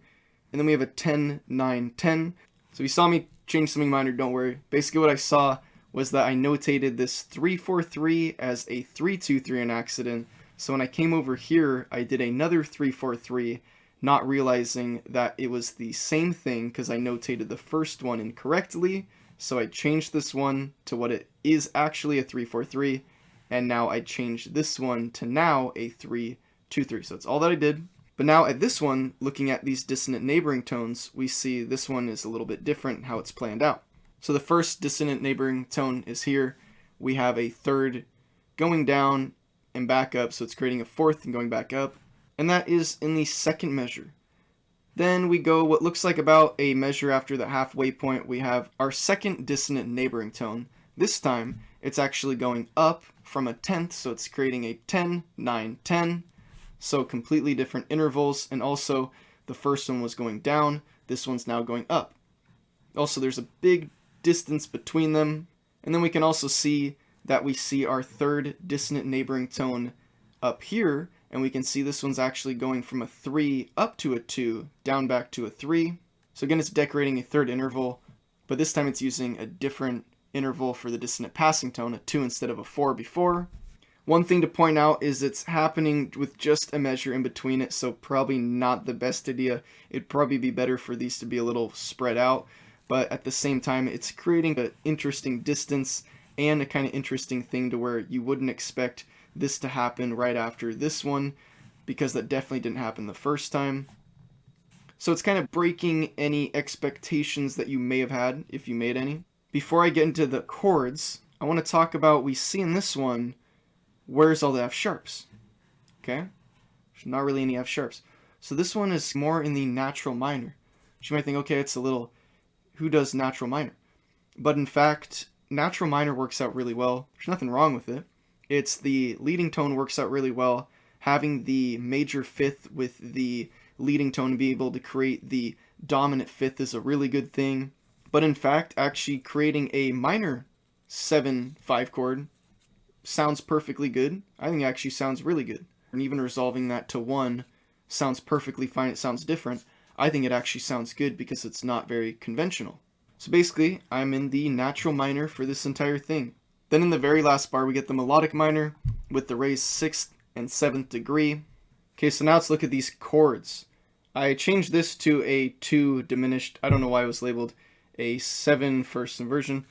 and then we have a 10, 9, 10. So if you saw me change something minor, don't worry. Basically what I saw was that I notated this 3, 4, 3 as a 3, 2, 3 on accident. So when I came over here, I did another 3, 4, 3, not realizing that it was the same thing because I notated the first one incorrectly. So I changed this one to what it is actually, a 3, 4, 3. And now I changed this one to now a 3, 2, 3. So that's all that I did. But now at this one, looking at these dissonant neighboring tones, we see this one is a little bit different how it's planned out. So the first dissonant neighboring tone is here. We have a third going down and back up, so it's creating a fourth and going back up. And that is in the second measure. Then we go what looks like about a measure after the halfway point. We have our second dissonant neighboring tone. This time, it's actually going up from a tenth, so it's creating a 10, 9, 10. So completely different intervals, and also the first one was going down, this one's now going up. Also, there's a big distance between them, and then we can also see that we see our third dissonant neighboring tone up here, and we can see this one's actually going from a 3 up to a 2, down back to a 3. So again, it's decorating a third interval, but this time it's using a different interval for the dissonant passing tone, a 2 instead of a 4 before. One thing to point out is it's happening with just a measure in between it, so probably not the best idea. It'd probably be better for these to be a little spread out, but at the same time, it's creating an interesting distance and a kind of interesting thing to where you wouldn't expect this to happen right after this one, because that definitely didn't happen the first time. So it's kind of breaking any expectations that you may have had, if you made any. Before I get into the chords, I want to talk about, we see in this one, where's all the F sharps? Okay? There's not really any F sharps. So this one is more in the natural minor. You might think, okay, it's a little, who does natural minor? But in fact, natural minor works out really well. There's nothing wrong with it. It's the leading tone works out really well. Having the major fifth with the leading tone be able to create the dominant fifth is a really good thing. But in fact, actually creating a minor 7/5 chord sounds perfectly good. I think it actually sounds really good. And even resolving that to 1 sounds perfectly fine. It sounds different. I think it actually sounds good because it's not very conventional. So basically, I'm in the natural minor for this entire thing. Then in the very last bar, we get the melodic minor with the raised 6th and 7th degree. Okay, so now let's look at these chords. I changed this to a 2 diminished. I don't know why it was labeled a 7 first inversion.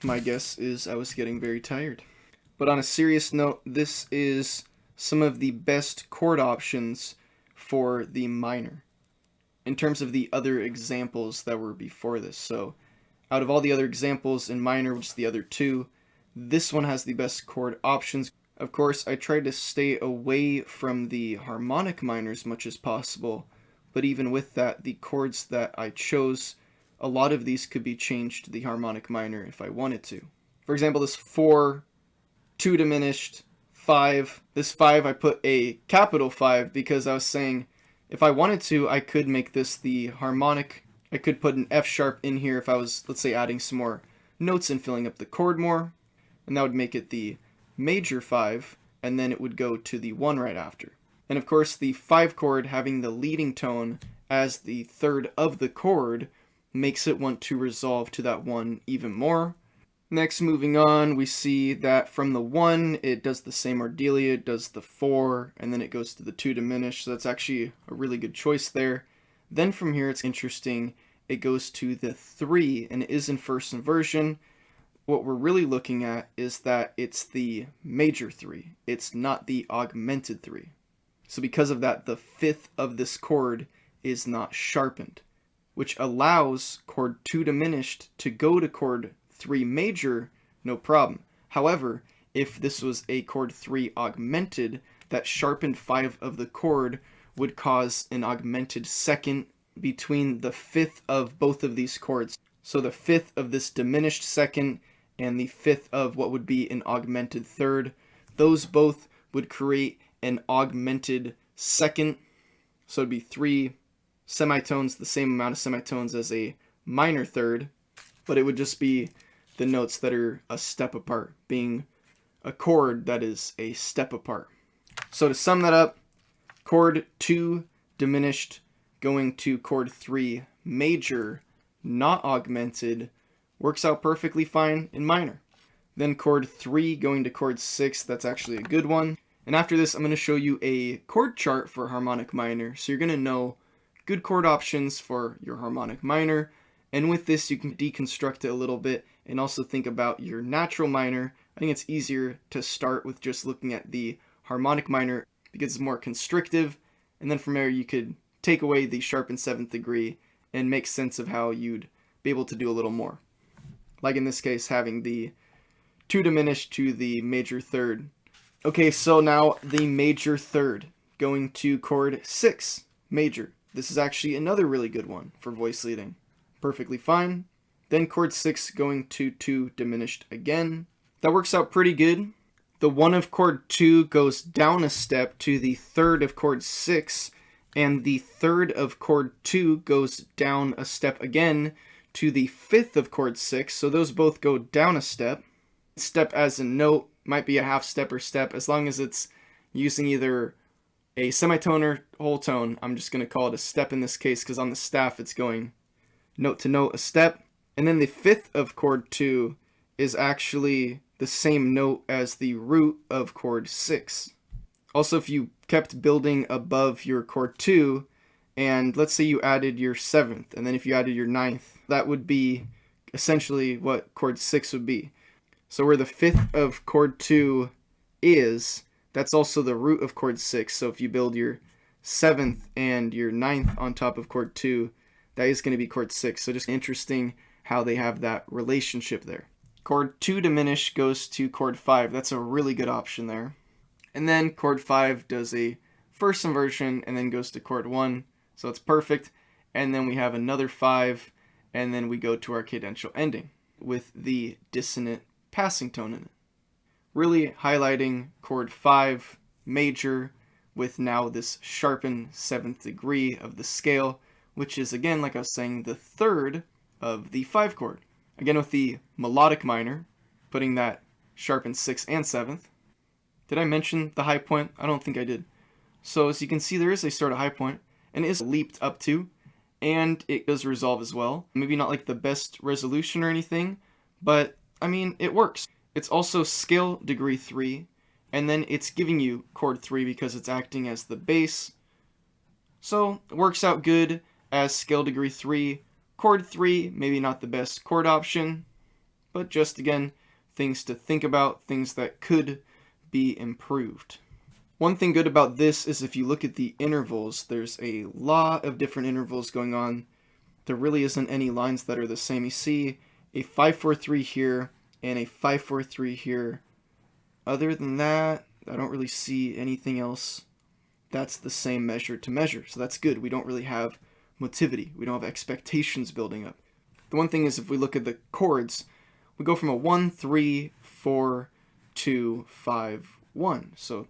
My guess is I was getting very tired. But on a serious note, this is some of the best chord options for the minor in terms of the other examples that were before this. So out of all the other examples in minor, which is the other 2, this one has the best chord options. Of course, I tried to stay away from the harmonic minor as much as possible, but even with that, the chords that I chose, a lot of these could be changed to the harmonic minor if I wanted to. For example, this 4, 2 diminished, 5. This 5, I put a capital 5 because I was saying if I wanted to, I could make this the harmonic. I could put an F sharp in here if I was, let's say, adding some more notes and filling up the chord more. And that would make it the major 5, and then it would go to the 1 right after. And of course, the 5 chord having the leading tone as the third of the chord makes it want to resolve to that 1 even more. Next, moving on, we see that from the 1, it does the same Ardelia, it does the 4, and then it goes to the 2 diminished, so that's actually a really good choice there. Then from here, it's interesting, it goes to the 3, and it is in first inversion. What we're really looking at is that it's the major 3, it's not the augmented 3. So because of that, the 5th of this chord is not sharpened, which allows chord 2 diminished to go to chord 3 major, no problem. However, if this was a chord 3 augmented, that sharpened 5 of the chord would cause an augmented second between the 5th of both of these chords. So the 5th of this diminished second and the 5th of what would be an augmented third, those both would create an augmented second. So it'd be 3 semitones, the same amount of semitones as a minor third, but it would just be the notes that are a step apart, being a chord that is a step apart. So to sum that up, chord 2 diminished going to chord 3 major, not augmented, works out perfectly fine in minor. Then chord 3 going to chord 6, that's actually a good one. And after this, I'm going to show you a chord chart for harmonic minor, so you're going to know good chord options for your harmonic minor. And with this, you can deconstruct it a little bit and also think about your natural minor. I think it's easier to start with just looking at the harmonic minor because it's more constrictive. And then from there, you could take away the sharpened 7th degree and make sense of how you'd be able to do a little more. Like in this case, having the 2 diminished to the major third. Okay, so now the major third going to chord 6 major. This is actually another really good one for voice leading. Perfectly fine. Then chord 6 going to 2 diminished again. That works out pretty good. The 1 of chord 2 goes down a step to the 3rd of chord 6, and the 3rd of chord 2 goes down a step again to the 5th of chord 6, so those both go down a step. Step as a note might be a half step or step, as long as it's using either a semitone or whole tone. I'm just going to call it a step in this case because on the staff it's going note to note, a step. And then the 5th of chord 2 is actually the same note as the root of chord 6. Also, if you kept building above your chord 2, and let's say you added your 7th, and then if you added your 9th, that would be essentially what chord 6 would be. So where the 5th of chord 2 is, that's also the root of chord 6. So if you build your 7th and your 9th on top of chord 2, that is going to be chord 6. So just interesting how they have that relationship there. Chord 2 diminish goes to chord 5. That's a really good option there. And then chord 5 does a first inversion and then goes to chord 1. So it's perfect. And then we have another 5, and then we go to our cadential ending with the dissonant passing tone in it. Really highlighting chord 5 major with now this sharpened 7th degree of the scale, which is, again, like I was saying, the 3rd of the 5 chord. Again, with the melodic minor, putting that sharpened 6th and 7th. Did I mention the high point? I don't think I did. So as you can see, there is a sort of high point, and it is leaped up to, and it does resolve as well. Maybe not like the best resolution or anything, but I mean, it works. It's also scale degree 3, and then it's giving you chord 3 because it's acting as the bass. So it works out good as scale degree 3. Chord 3, maybe not the best chord option, but just again, things to think about, things that could be improved. One thing good about this is if you look at the intervals, there's a lot of different intervals going on. There really isn't any lines that are the same. You see a 5-4-3 here and a 5-4-3 here. Other than that, I don't really see anything else that's the same measure to measure. So that's good. We don't really have motivity. We don't have expectations building up. The one thing is if we look at the chords, we go from a 1, 3, 4, 2, 5, 1. So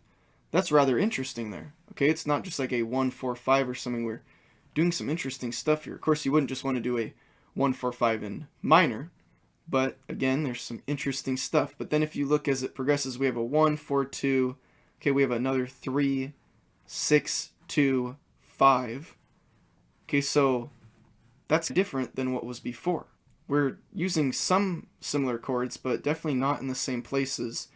that's rather interesting there. Okay, it's not just like a 1, 4, 5 or something. We're doing some interesting stuff here. Of course, you wouldn't just want to do a 1, 4, 5 in minor, but again, there's some interesting stuff. But then if you look as it progresses, we have a 1, 4, 2. Okay, we have another 3, 6, 2, 5. Okay, so that's different than what was before. We're using some similar chords, but definitely not in the same places,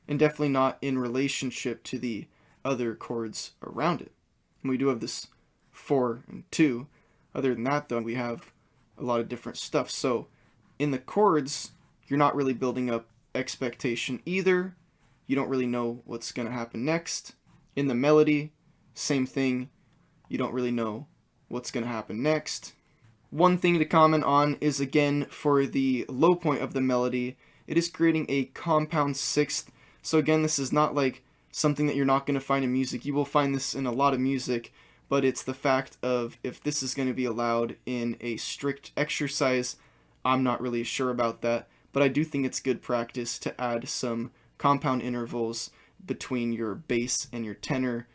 and definitely not in relationship to the other chords around it. And we do have this 4 and 2. Other than that, though, we have a lot of different stuff. So in the chords, you're not really building up expectation either. You don't really know what's going to happen next. In the melody, same thing. You don't really know what's going to happen next. One thing to comment on is, again, for the low point of the melody, it is creating a compound 6th. So again, this is not like something that you're not going to find in music. You will find this in a lot of music, but it's the fact of if this is going to be allowed in a strict exercise, I'm not really sure about that. But I do think it's good practice to add some compound intervals between your bass and your tenor,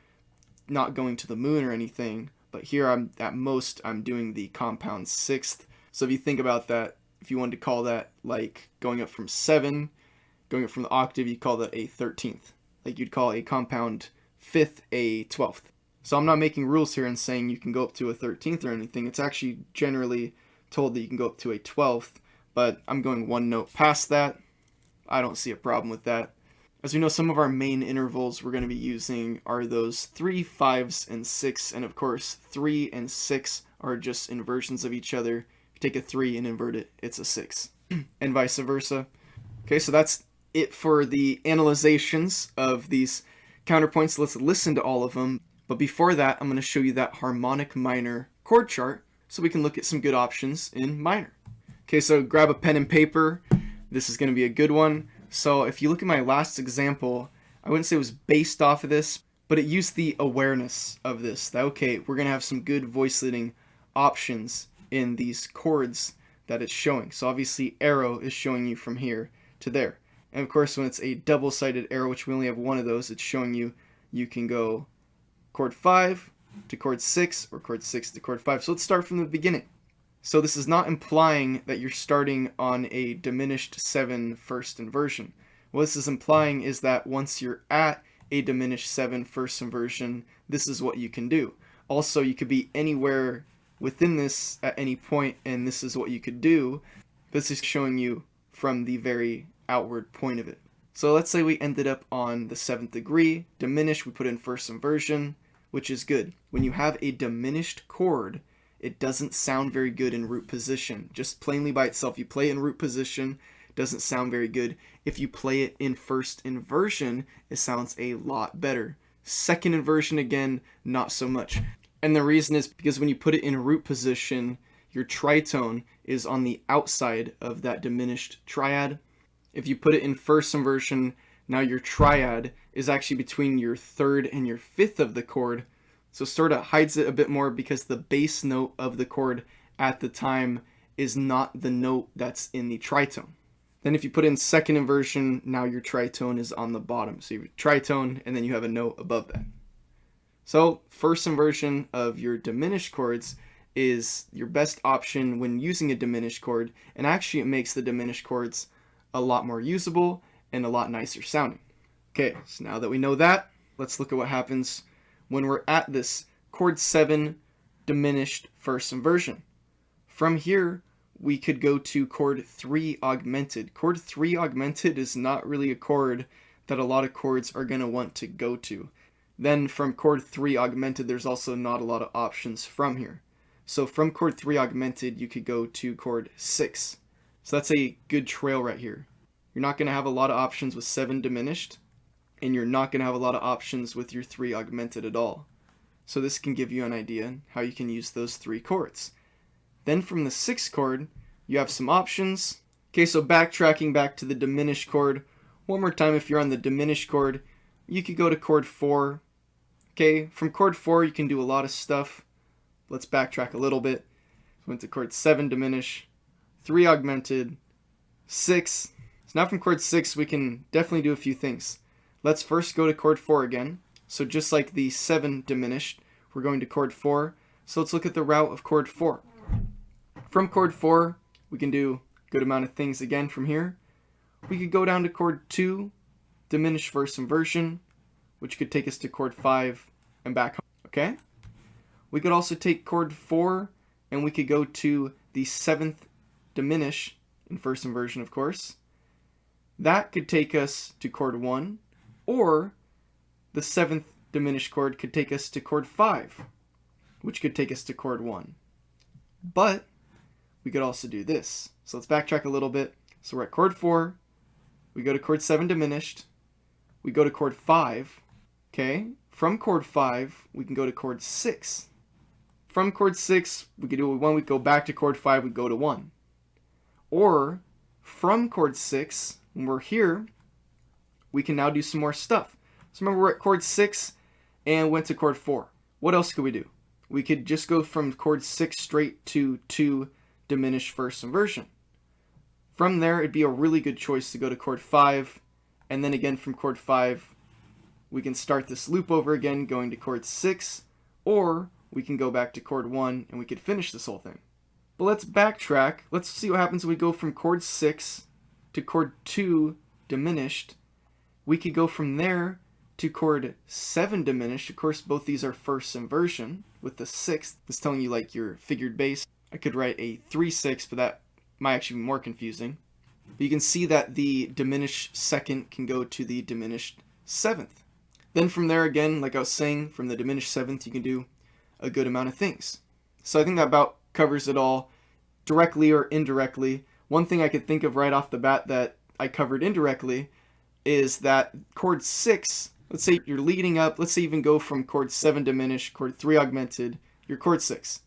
not going to the moon or anything. But here I'm doing the compound 6th. So if you think about that, if you wanted to call that like going up from 7, going up from the octave, you call that a 13th. Like you'd call a compound 5th a 12th. So I'm not making rules here and saying you can go up to a 13th or anything. It's actually generally told that you can go up to a 12th, but I'm going one note past that. I don't see a problem with that. As we know, some of our main intervals we're going to be using are those 3, 5s, and 6, and of course 3 and 6 are just inversions of each other. If you take a 3 and invert it, it's a 6, and vice versa. Okay, so that's it for the analyzations of these counterpoints. Let's listen to all of them. But before that, I'm going to show you that harmonic minor chord chart so we can look at some good options in minor. Okay, so grab a pen and paper. This is going to be a good one. So if you look at my last example, I wouldn't say it was based off of this, but it used the awareness of this. That, okay, we're going to have some good voice leading options in these chords that it's showing. So obviously arrow is showing you from here to there. And of course when it's a double-sided arrow, which we only have one of those, it's showing you can go chord 5 to chord 6 or chord 6 to chord 5. So let's start from the beginning. So this is not implying that you're starting on a diminished 7 first inversion. What this is implying is that once you're at a diminished 7 first inversion, this is what you can do. Also, you could be anywhere within this at any point, and this is what you could do. This is showing you from the very outward point of it. So let's say we ended up on the 7th degree, diminished, we put in first inversion, which is good. When you have a diminished chord, it doesn't sound very good in root position. Just plainly by itself, you play it in root position, it doesn't sound very good. If you play it in first inversion, it sounds a lot better. Second inversion, again, not so much. And the reason is because when you put it in root position, your tritone is on the outside of that diminished triad. If you put it in first inversion, now your triad is actually between your 3rd and your 5th of the chord. So sort of hides it a bit more because the bass note of the chord at the time is not the note that's in the tritone. Then if you put in second inversion, now your tritone is on the bottom. So you have a tritone and then you have a note above that. So first inversion of your diminished chords is your best option when using a diminished chord, and actually it makes the diminished chords a lot more usable and a lot nicer sounding. Okay, so now that we know that, let's look at what happens when we're at this chord 7 diminished first inversion. From here, we could go to chord 3 augmented. Chord 3 augmented is not really a chord that a lot of chords are going to want to go to. Then from chord 3 augmented, there's also not a lot of options from here. So from chord 3 augmented, you could go to chord 6. So that's a good trail right here. You're not going to have a lot of options with 7 diminished, and you're not going to have a lot of options with your 3 augmented at all. So this can give you an idea how you can use those 3 chords. Then from the 6th chord, you have some options. Okay, so backtracking back to the diminished chord. One more time, if you're on the diminished chord, you could go to chord 4. Okay, from chord 4 you can do a lot of stuff. Let's backtrack a little bit. Went to chord 7 diminish, 3 augmented, 6. So now from chord 6 we can definitely do a few things. Let's first go to chord 4 again. So just like the 7 diminished, we're going to chord 4. So let's look at the route of chord 4. From chord 4, we can do a good amount of things again from here. We could go down to chord 2, diminished first inversion, which could take us to chord 5 and back home. Okay? We could also take chord 4 and we could go to the 7th diminish in first inversion, of course. That could take us to chord 1, or the 7th diminished chord could take us to chord 5, which could take us to chord 1. But we could also do this. So let's backtrack a little bit. So we're at chord 4, we go to chord 7 diminished, we go to chord 5, okay? From chord 5, we can go to chord 6. From chord 6, we could do a 1, we go back to chord 5, we go to 1. Or from chord 6, when we're here, we can now do some more stuff. So remember, we're at chord 6 and went to chord 4. What else could we do? We could just go from chord 6 straight to 2 diminished first inversion. From there, it'd be a really good choice to go to chord 5, and then again from chord 5, we can start this loop over again, going to chord 6, or we can go back to chord 1 and we could finish this whole thing. But let's backtrack. Let's see what happens when we go from chord 6 to chord 2 diminished. We could go from there to chord 7 diminished. Of course, both these are first inversion, with the 6th is telling you like your figured bass. I could write a 3/6, but that might actually be more confusing. But you can see that the diminished 2nd can go to the diminished 7th. Then from there again, like I was saying, from the diminished 7th, you can do a good amount of things. So I think that about covers it all, directly or indirectly. One thing I could think of right off the bat that I covered indirectly is that chord 6, let's say you're leading up, let's say even go from chord 7 diminished, chord 3 augmented, your chord 6.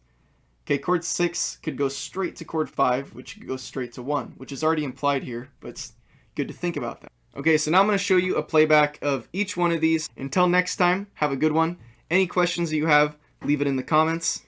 Okay, chord 6 could go straight to chord 5, which could go straight to 1, which is already implied here, but it's good to think about that. Okay, so now I'm going to show you a playback of each one of these. Until next time, have a good one. Any questions that you have, leave it in the comments.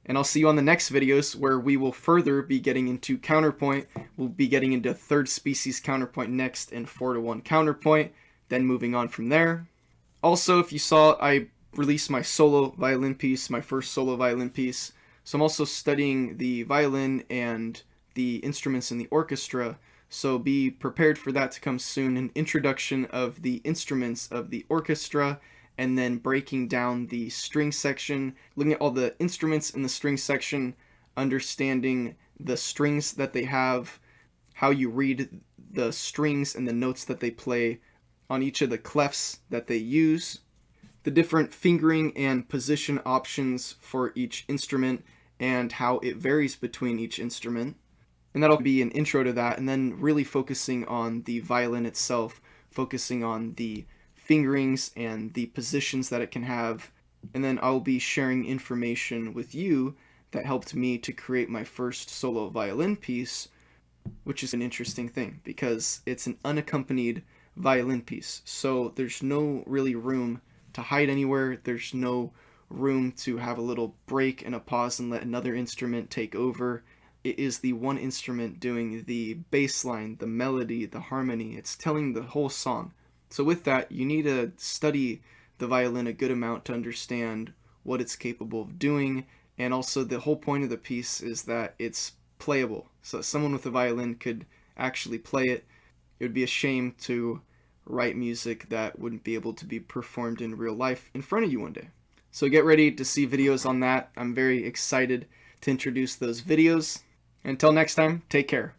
And I'll see you on the next videos where we will further be getting into counterpoint. We'll be getting into third species counterpoint next and 4/1 counterpoint, then moving on from there. Also, if you saw, I released my solo violin piece, my first solo violin piece. So I'm also studying the violin and the instruments in the orchestra. So be prepared for that to come soon. An introduction of the instruments of the orchestra, and then breaking down the string section, looking at all the instruments in the string section, understanding the strings that they have, how you read the strings and the notes that they play on each of the clefs that they use, the different fingering and position options for each instrument, and how it varies between each instrument. And that'll be an intro to that, and then really focusing on the violin itself, focusing on the fingerings and the positions that it can have. And then I'll be sharing information with you that helped me to create my first solo violin piece, which is an interesting thing because it's an unaccompanied violin piece. So there's no really room to hide anywhere. There's no room to have a little break and a pause and let another instrument take over. It is the one instrument doing the bass line, the melody, the harmony. It's telling the whole song. So with that, you need to study the violin a good amount to understand what it's capable of doing, and also the whole point of the piece is that it's playable. So someone with a violin could actually play it. It would be a shame to write music that wouldn't be able to be performed in real life in front of you one day. So get ready to see videos on that. I'm very excited to introduce those videos. Until next time, take care.